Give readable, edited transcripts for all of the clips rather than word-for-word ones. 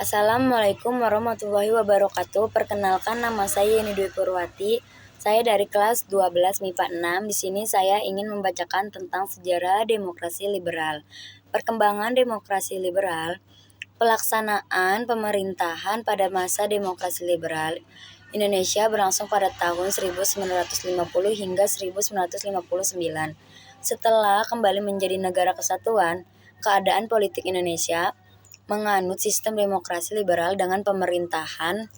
Assalamualaikum warahmatullahi wabarakatuh. Perkenalkan, nama saya Yeni Dwi Purwati. Saya dari kelas 12 MIPA 6. Di sini saya ingin membacakan tentang sejarah demokrasi liberal. Perkembangan demokrasi liberal. Pelaksanaan pemerintahan pada masa demokrasi liberal Indonesia berlangsung pada tahun 1950 hingga 1959. Setelah kembali menjadi negara kesatuan, keadaan politik Indonesia menganut sistem demokrasi liberal dengan pemerintahan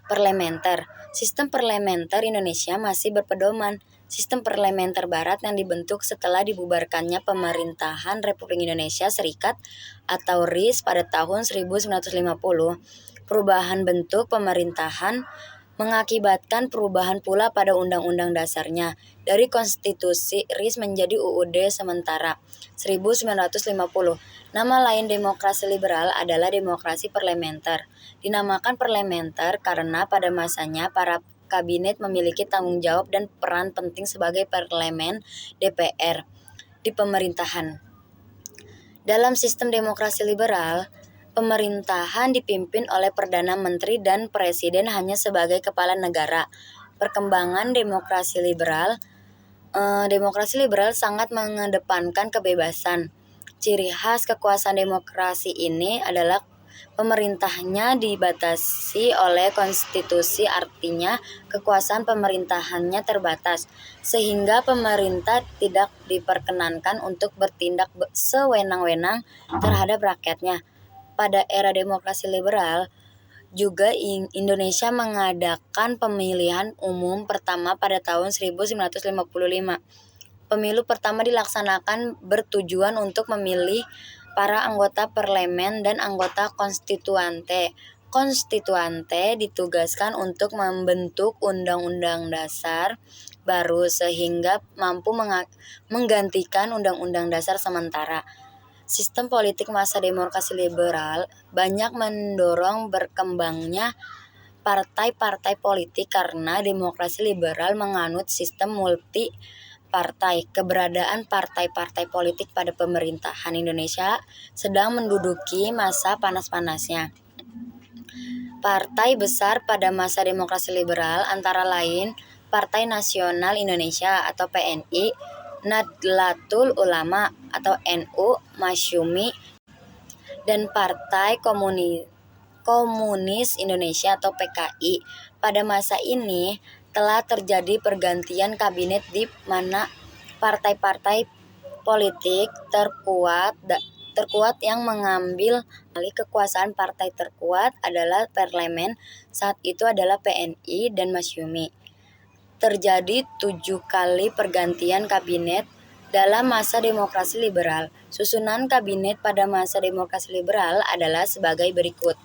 parlementer. Sistem parlementer Indonesia masih berpedoman sistem parlementer barat yang dibentuk setelah dibubarkannya pemerintahan Republik Indonesia Serikat atau RIS pada tahun 1950. Perubahan bentuk pemerintahan mengakibatkan perubahan pula pada Undang-Undang Dasarnya dari Konstitusi RIS menjadi UUD sementara 1950. Nama lain demokrasi liberal adalah demokrasi parlementer. Dinamakan parlementer karena pada masanya para kabinet memiliki tanggung jawab dan peran penting sebagai parlemen DPR di pemerintahan. Dalam sistem demokrasi liberal, pemerintahan dipimpin oleh Perdana Menteri dan Presiden hanya sebagai kepala negara. Perkembangan demokrasi liberal sangat mengedepankan kebebasan. Ciri khas kekuasaan demokrasi ini adalah pemerintahnya dibatasi oleh konstitusi, artinya kekuasaan pemerintahannya terbatas, sehingga pemerintah tidak diperkenankan untuk bertindak sewenang-wenang terhadap rakyatnya. Pada era demokrasi liberal, juga Indonesia mengadakan pemilihan umum pertama pada tahun 1955. Pemilu pertama dilaksanakan bertujuan untuk memilih para anggota parlemen dan anggota konstituante. Konstituante ditugaskan untuk membentuk undang-undang dasar baru sehingga mampu menggantikan undang-undang dasar sementara. Sistem politik masa demokrasi liberal banyak mendorong berkembangnya partai-partai politik karena demokrasi liberal menganut sistem multi partai. Keberadaan partai-partai politik pada pemerintahan Indonesia sedang menduduki masa panas-panasnya. Partai besar pada masa demokrasi liberal antara lain Partai Nasional Indonesia atau PNI, Nahdlatul Ulama atau NU, Masyumi, dan Partai Komunis Indonesia atau PKI. Pada masa ini telah terjadi pergantian kabinet di mana partai-partai politik terkuat yang mengambil alih kekuasaan. Partai terkuat adalah parlemen, saat itu adalah PNI dan Masyumi. Terjadi 7 kali pergantian kabinet dalam masa demokrasi liberal. Susunan kabinet pada masa demokrasi liberal adalah sebagai berikut.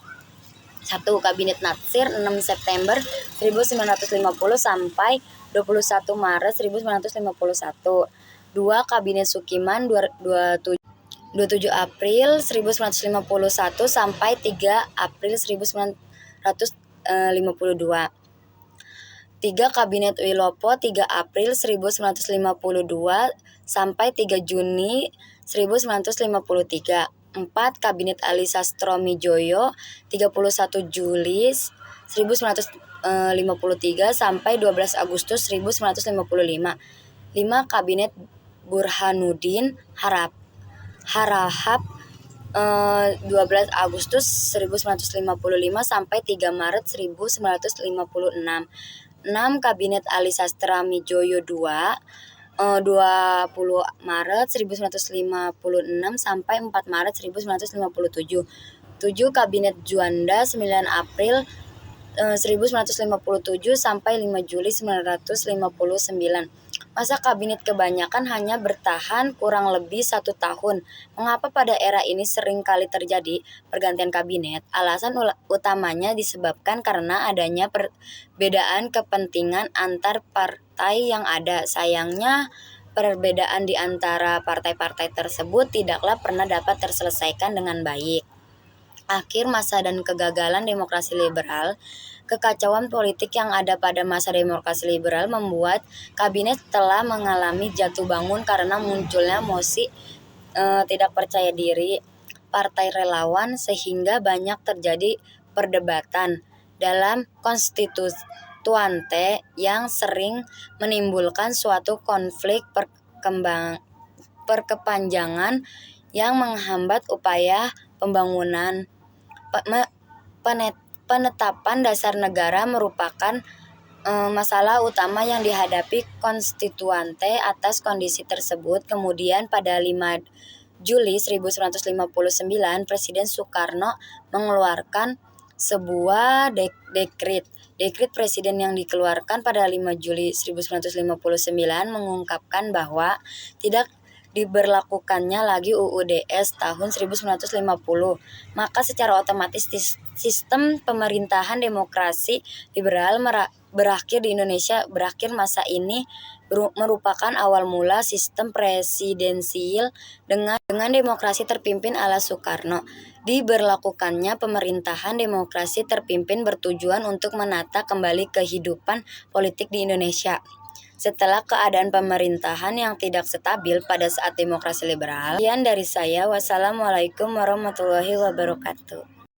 1. Kabinet Natsir 6 September 1950 sampai 21 Maret 1951. 2. Kabinet Sukiman 27 April 1951 sampai 3 April 1952. 3. Kabinet Wilopo 3 April 1952 sampai 3 Juni 1953. 4. Kabinet Ali Sastromijoyo 31 Juli 1953 sampai 12 Agustus 1955. 5. Kabinet Burhanuddin Harahap 12 Agustus 1955 sampai 3 Maret 1956. 6. Kabinet Ali Sastromijoyo II 20 Maret 1956 sampai 4 Maret 1957. 7. Kabinet Juanda 9 April 1957 sampai 5 Juli 1959. Masa kabinet kebanyakan hanya bertahan kurang lebih 1 tahun. Mengapa pada era ini sering kali terjadi pergantian kabinet? Alasan utamanya disebabkan karena adanya perbedaan kepentingan antar partai yang ada. Sayangnya, perbedaan di antara partai-partai tersebut tidaklah pernah dapat terselesaikan dengan baik. Akhir masa dan kegagalan demokrasi liberal. Kekacauan politik yang ada pada masa demokrasi liberal membuat kabinet telah mengalami jatuh bangun karena munculnya mosi tidak percaya diri. partai relawan sehingga banyak terjadi perdebatan dalam konstituante yang sering menimbulkan suatu konflik berkepanjangan yang menghambat upaya pembangunan. Penetapan dasar negara merupakan masalah utama yang dihadapi konstituante. Atas kondisi tersebut, kemudian pada 5 Juli 1959, Presiden Soekarno mengeluarkan sebuah dekrit. Dekrit Presiden yang dikeluarkan pada 5 Juli 1959 mengungkapkan bahwa tidak diberlakukannya lagi UUDS tahun 1950, maka secara otomatis sistem pemerintahan demokrasi liberal berakhir di Indonesia. Berakhir masa ini merupakan awal mula sistem presidensial dengan demokrasi terpimpin ala Soekarno. Diberlakukannya pemerintahan demokrasi terpimpin bertujuan untuk menata kembali kehidupan politik di Indonesia setelah keadaan pemerintahan yang tidak stabil pada saat demokrasi liberal. Sekian dari saya. Wassalamualaikum warahmatullahi wabarakatuh.